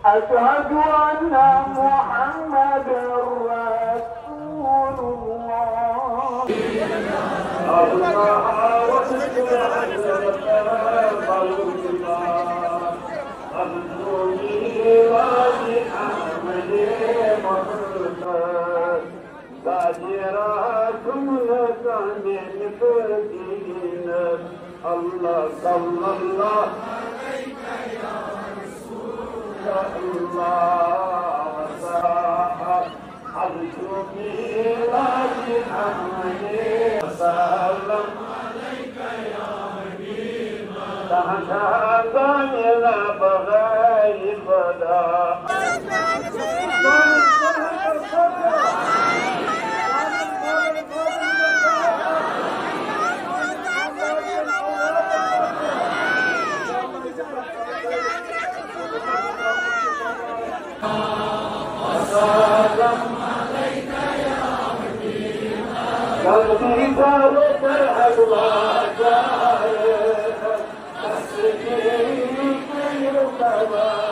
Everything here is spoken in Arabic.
أشهد أن محمد رسول الله. الله صلى الله الله وسلم حبيبي وجه محمد وسلم عليك يا حبيب تحت إلى بغير فدا قلبي فارق الأهواء جاهل تسكين في القبائل